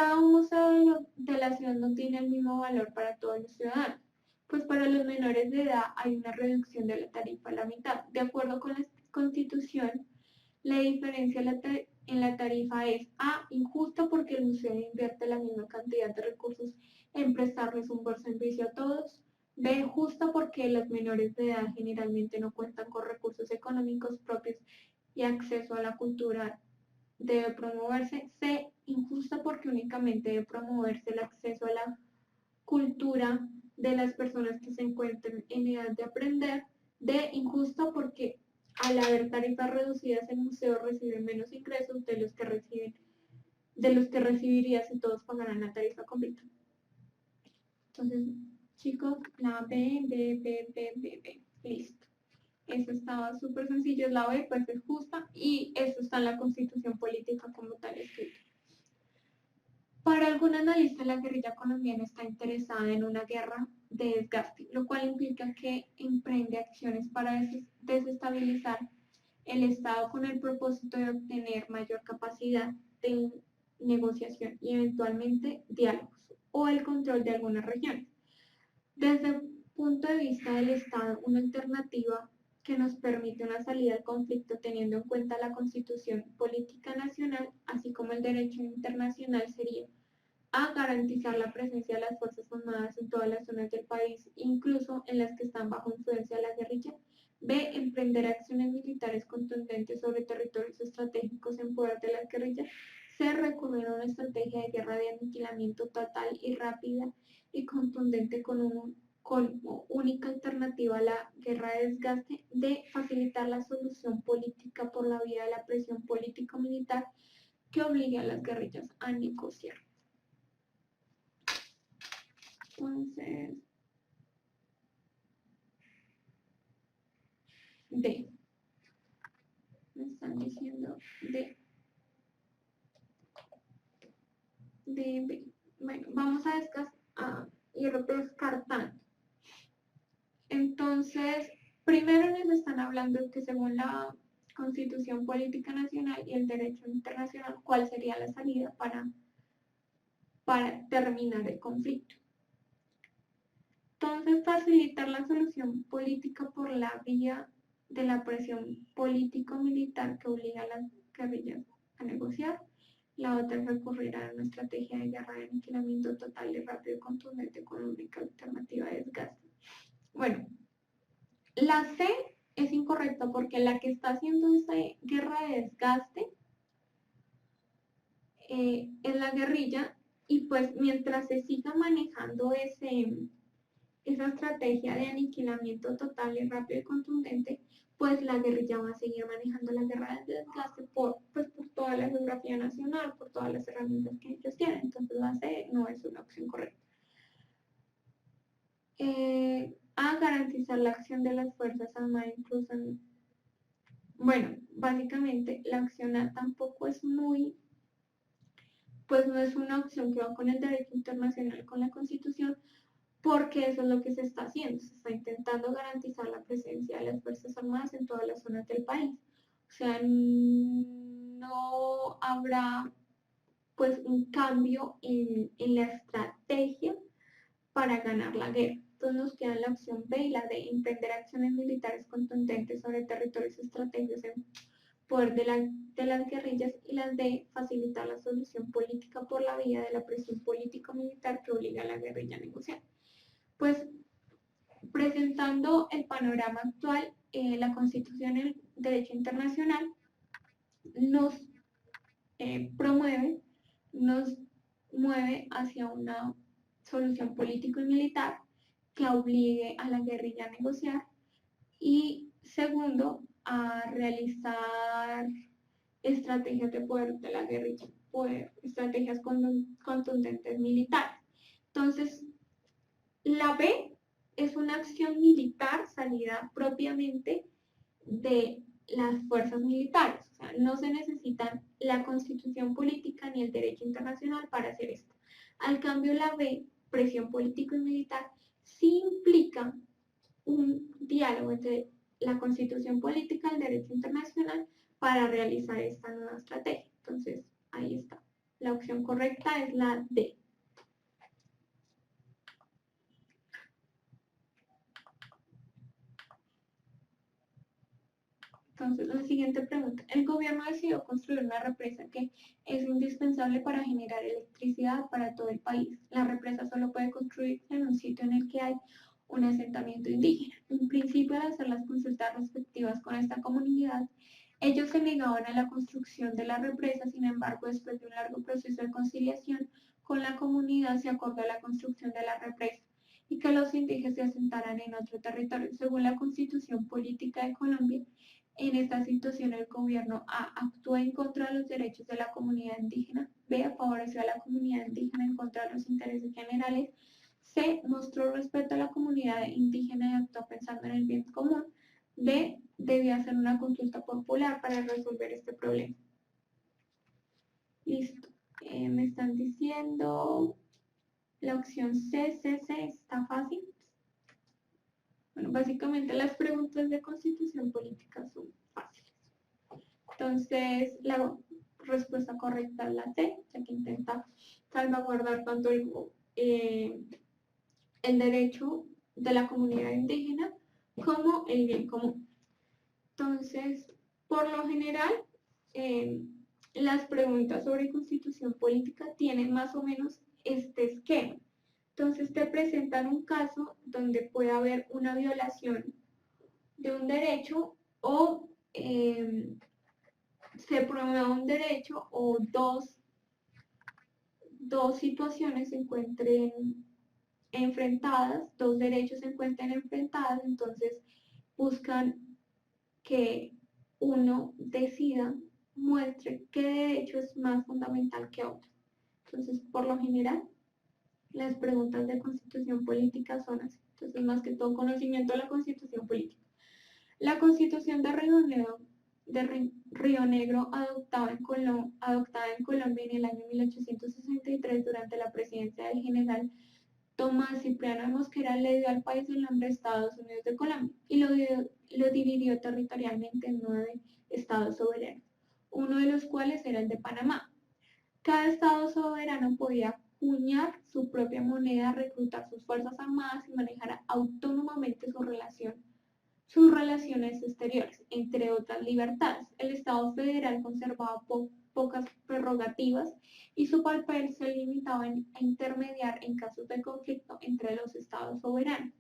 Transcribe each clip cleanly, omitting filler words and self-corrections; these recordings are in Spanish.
entrada a un museo de la ciudad no tiene el mismo valor para todos los ciudadanos, pues para los menores de edad hay una reducción de la tarifa a la mitad. De acuerdo con la Constitución, la diferencia en la tarifa es A, injusta porque el museo invierte la misma cantidad de recursos en prestarles un buen servicio a todos. B, justa porque los menores de edad generalmente no cuentan con recursos económicos propios y acceso a la cultura debe promoverse. C, injusta porque únicamente debe promoverse el acceso a la cultura de las personas que se encuentren en edad de aprender. D, injusta porque al haber tarifas reducidas el museo recibe menos ingresos de los que recibiría si todos pagaran la tarifa completa. Entonces, chicos, la B, B, B, B, B, B. Listo. Eso estaba súper sencillo. La B, pues es justa y eso está en la Constitución política como tal escrito. Para algún analista, la guerrilla colombiana está interesada en una guerra de desgaste, lo cual implica que emprende acciones para desestabilizar el Estado con el propósito de obtener mayor capacidad de negociación y eventualmente diálogos o el control de algunas regiones. Desde el punto de vista del Estado, una alternativa que nos permite una salida al conflicto teniendo en cuenta la Constitución Política Nacional, así como el derecho internacional, sería A, garantizar la presencia de las Fuerzas Armadas en todas las zonas del país, incluso en las que están bajo influencia de la guerrilla. B, emprender acciones militares contundentes sobre territorios estratégicos en poder de las guerrillas. C, recurrir a una estrategia de guerra de aniquilamiento total y rápida y contundente con única alternativa a la guerra de desgaste. D, facilitar la solución política por la vía de la presión político-militar que obligue a las guerrillas a negociar. Entonces, D. Me están diciendo D. D, B. Bueno, vamos a ir descartando. Entonces, primero nos están hablando que según la Constitución Política Nacional y el Derecho Internacional, ¿cuál sería la salida para terminar el conflicto? Entonces, facilitar la solución política por la vía de la presión político-militar que obliga a las guerrillas a negociar. La otra es recurrir a una estrategia de guerra de aniquilamiento total y rápido y contundente con única alternativa de desgaste. Bueno, la C es incorrecta porque la que está haciendo esa guerra de desgaste es la guerrilla y pues mientras se siga manejando esa estrategia de aniquilamiento total y rápido y contundente, pues la guerrilla va a seguir manejando la guerra del desgaste por toda la geografía nacional, por todas las herramientas que ellos tienen. Entonces la C no es una opción correcta. A garantizar la acción de las Fuerzas Armadas incluso bueno, básicamente la acción A tampoco es pues no es una opción que va con el derecho internacional, con la Constitución, porque eso es lo que se está haciendo, se está intentando garantizar la presencia de las Fuerzas Armadas en todas las zonas del país. O sea, no habrá pues un cambio en la estrategia para ganar la guerra. Entonces nos quedan la opción B y la D, emprender acciones militares contundentes sobre territorios estratégicos en poder de las guerrillas, y las D, facilitar la solución política por la vía de la presión político-militar que obliga a la guerrilla a negociar. Pues presentando el panorama actual, la Constitución y el Derecho Internacional nos nos mueve hacia una solución político y militar que obligue a la guerrilla a negociar y segundo, a realizar estrategias de poder de la guerrilla, estrategias contundentes militares. Entonces, la B es una acción militar salida propiamente de las fuerzas militares. O sea, no se necesitan la constitución política ni el derecho internacional para hacer esto. Al cambio, la B, presión político y militar, sí implica un diálogo entre la constitución política y el derecho internacional para realizar esta nueva estrategia. Entonces, ahí está. La opción correcta es la D. Entonces, la siguiente pregunta. El gobierno decidió construir una represa que es indispensable para generar electricidad para todo el país. La represa solo puede construirse en un sitio en el que hay un asentamiento indígena. En principio, al hacer las consultas respectivas con esta comunidad, ellos se negaban a la construcción de la represa. Sin embargo, después de un largo proceso de conciliación con la comunidad, se acordó la construcción de la represa y que los indígenas se asentaran en otro territorio. Según la Constitución Política de Colombia, en esta situación, el gobierno A actuó en contra de los derechos de la comunidad indígena, B favoreció a la comunidad indígena en contra de los intereses generales, C mostró respeto a la comunidad indígena y actuó pensando en el bien común, D debía hacer una consulta popular para resolver este problema. Listo. Me están diciendo la opción C está fácil. Bueno, básicamente las preguntas de constitución política son fáciles. Entonces, la respuesta correcta es la C, ya que intenta salvaguardar tanto el derecho de la comunidad indígena como el bien común. Entonces, por lo general, las preguntas sobre constitución política tienen más o menos este esquema. Entonces, te presentan un caso donde puede haber una violación de un derecho o se promueva un derecho o dos situaciones se encuentren enfrentadas, dos derechos se encuentren enfrentadas, entonces buscan que uno decida, muestre qué derecho es más fundamental que otro. Entonces, por lo general, las preguntas de constitución política son así. Entonces, más que todo conocimiento de la constitución política. La constitución de Río Negro adoptada en Colombia en el año 1863 durante la presidencia del general Tomás Cipriano de Mosquera le dio al país el nombre de Estados Unidos de Colombia y lo dividió territorialmente en 9 estados soberanos, uno de los cuales era el de Panamá. Cada estado soberano podía acuñar su propia moneda, reclutar sus fuerzas armadas y manejar autónomamente sus relaciones exteriores, entre otras libertades. El Estado federal conservaba pocas prerrogativas y su papel se limitaba a intermediar en casos de conflicto entre los estados soberanos.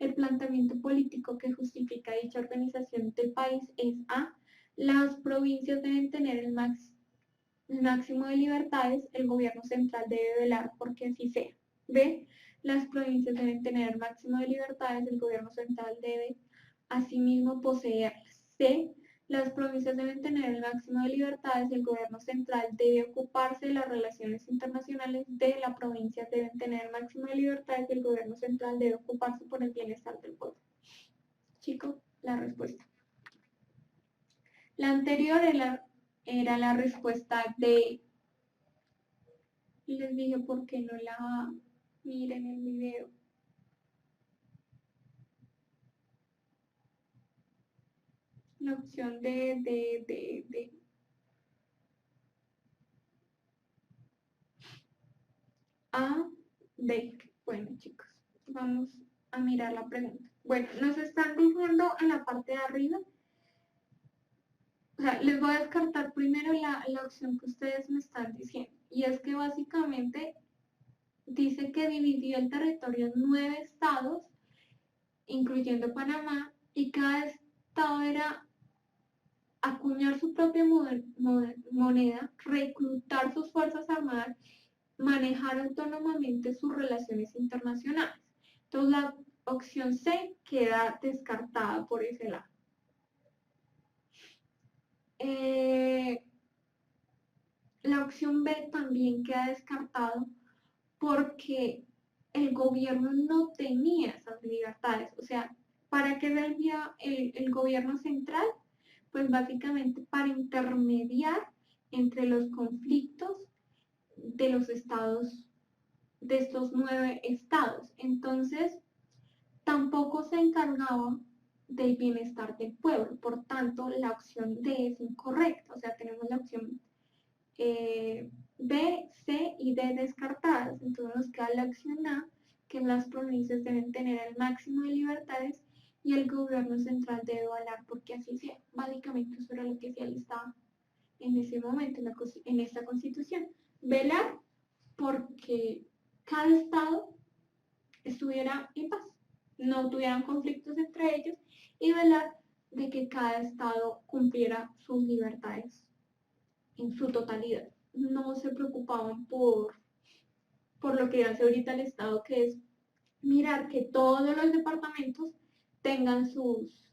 El planteamiento político que justifica dicha organización del país es A. Las provincias deben tener el máximo de libertades, el gobierno central debe velar porque así sea. B. Las provincias deben tener el máximo de libertades, el gobierno central debe asimismo poseerlas. C. Las provincias deben tener el máximo de libertades, el gobierno central debe ocuparse de las relaciones internacionales. D. Las provincias deben tener el máximo de libertades, el gobierno central debe ocuparse por el bienestar del pueblo. Chicos, la respuesta. La anterior era la respuesta D. Y les dije por qué no la miren el video. La opción D. A, B. Bueno, chicos, vamos a mirar la pregunta. Bueno, nos están diciendo en la parte de arriba, o sea, les voy a descartar primero la opción que ustedes me están diciendo. Y es que básicamente dice que dividió el territorio en 9 estados, incluyendo Panamá, y cada estado era acuñar su propia moneda, reclutar sus fuerzas armadas, manejar autónomamente sus relaciones internacionales. Entonces la opción C queda descartada por ese lado. La opción B también queda descartado porque el gobierno no tenía esas libertades. O sea, ¿para qué servía el gobierno central? Pues básicamente para intermediar entre los conflictos de los estados, de estos 9 estados. Entonces, tampoco se encargaba del bienestar del pueblo. Por tanto, la opción D es incorrecta. O sea, tenemos la opción B, C y D descartadas. Entonces nos queda la opción A, que las provincias deben tener el máximo de libertades y el gobierno central debe velar porque así sea. Básicamente eso era lo que hacía el Estado en ese momento, en esta constitución. Velar porque cada Estado estuviera en paz, no tuvieran conflictos entre ellos y velar de que cada Estado cumpliera sus libertades en su totalidad. No se preocupaban por lo que hace ahorita el Estado, que es mirar que todos los departamentos tengan sus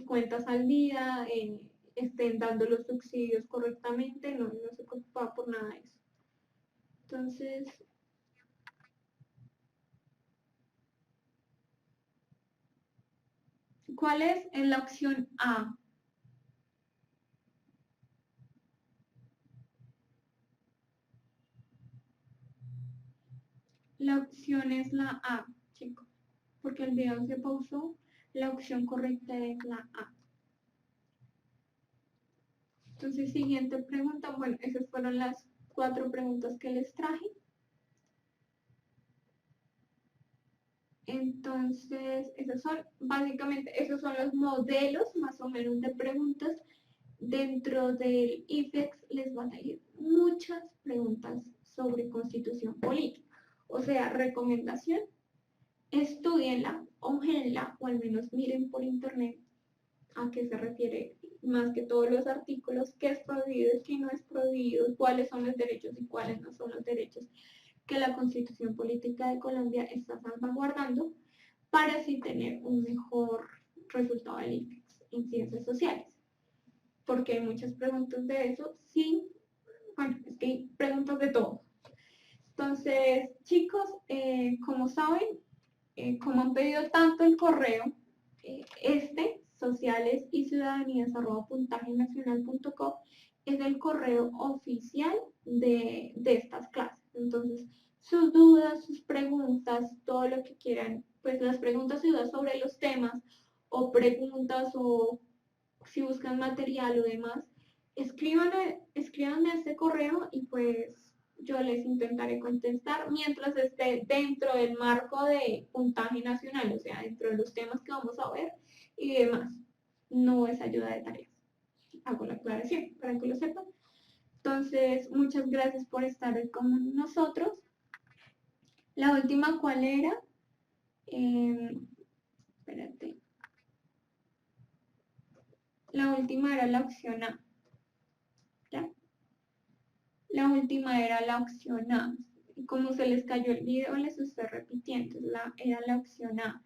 cuentas al día, estén dando los subsidios correctamente, no se preocupaba por nada de eso. Entonces, ¿cuál es? En la opción A. La opción es la A, chicos, porque el video se pausó. La opción correcta es la A. Entonces, siguiente pregunta. Bueno, esas fueron las 4 preguntas que les traje. Entonces, básicamente, esos son los modelos más o menos de preguntas. Dentro del IFEX les van a ir muchas preguntas sobre constitución política. O sea, recomendación, estudienla, ójenla o al menos miren por internet a qué se refiere más que todos los artículos, qué es prohibido y qué no es prohibido, cuáles son los derechos y cuáles no son los derechos que la Constitución Política de Colombia está salvaguardando para así tener un mejor resultado del IFEX en ciencias sociales. Porque hay muchas preguntas de eso, sí, bueno, es que hay preguntas de todo. Entonces, chicos, como saben, como han pedido tanto el correo, sociales y ciudadanías @puntajenacional.com es el correo oficial de estas clases. Entonces, sus dudas, sus preguntas, todo lo que quieran, pues las preguntas y dudas sobre los temas o preguntas o si buscan material o demás, escríbanme a este correo y pues yo les intentaré contestar mientras esté dentro del marco de puntaje nacional, o sea, dentro de los temas que vamos a ver y demás. No es ayuda de tareas. Hago la aclaración para que lo sepan. Entonces, muchas gracias por estar hoy con nosotros. La última, ¿cuál era? Espérate. La última era la opción A. ¿Ya? La última era la opción A. Como se les cayó el video, les estoy repitiendo, era la opción A.